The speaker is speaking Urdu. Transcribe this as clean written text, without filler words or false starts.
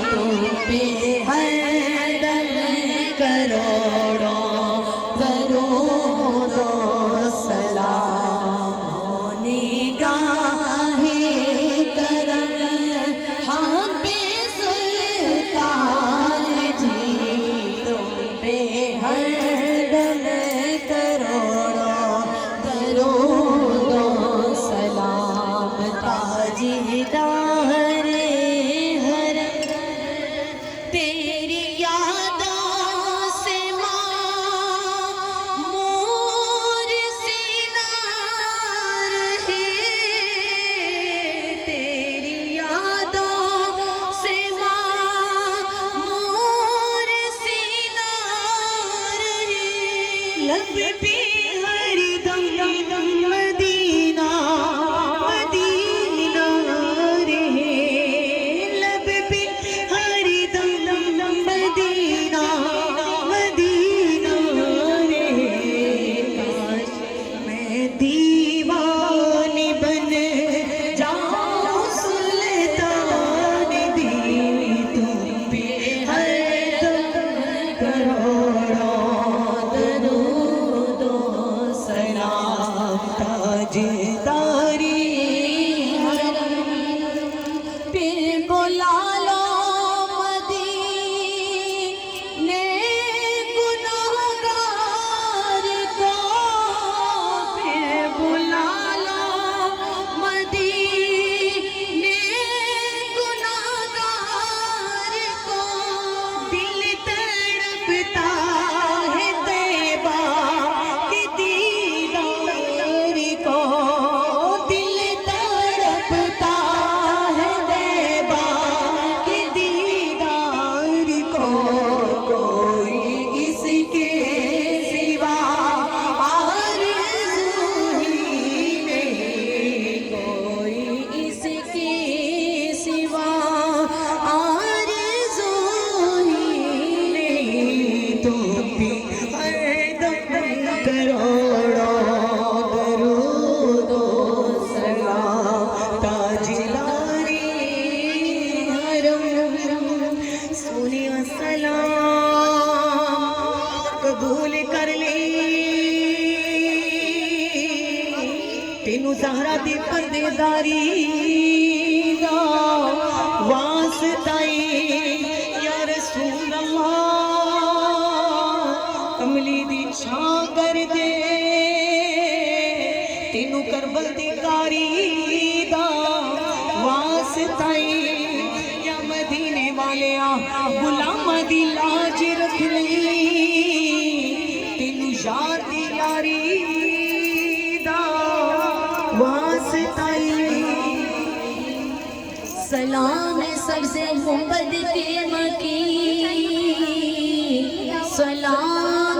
تم پہ ہر دم کروڑوں درود و سلام نگاہ کرم ہم پہ سلطان جی تم پہ ہر دم کروڑوں درود و سلام تاجدار حرم تیری یادوں سے مور سینہ رہے تیری یادوں سے مور سینہ رہے لب پہ ہر دم مدینہ مدینہ رہے لب پہ ہر دم مدینہ مدینہ رہے کاش میں دیوانی بن جاؤں سلطان دی تم پہ ہر دم کروڑوں درود و سلام تاجداری حرم پھر بلا لو مدینے گناہگار کو پھر بلا لو مدینے گناہگار کو دل تڑپتا ہے طیبہ کے دیدار کو دل تڑپتا ہے طیبہ کے دیدار کو کوئی اس کے سوا آرزو ہی نہیں کوئی اس کے سوا آرزو ہی نہیں تم بھی ہر دم کروڑوں درود و سلام تاجداری حرم سنی سلام قبول کر لی تینوں زہرا دی پردے داری دا واسطہ یا رسول اللہ کملی دی چھاں کر دے تینوں کربل دی کاری دا واسطہ یا مدینے والیا غلام دی لاج رکھ لی تینوں یار دی یاری دا واسطہ سلام سب سے محبت کے مکی سلام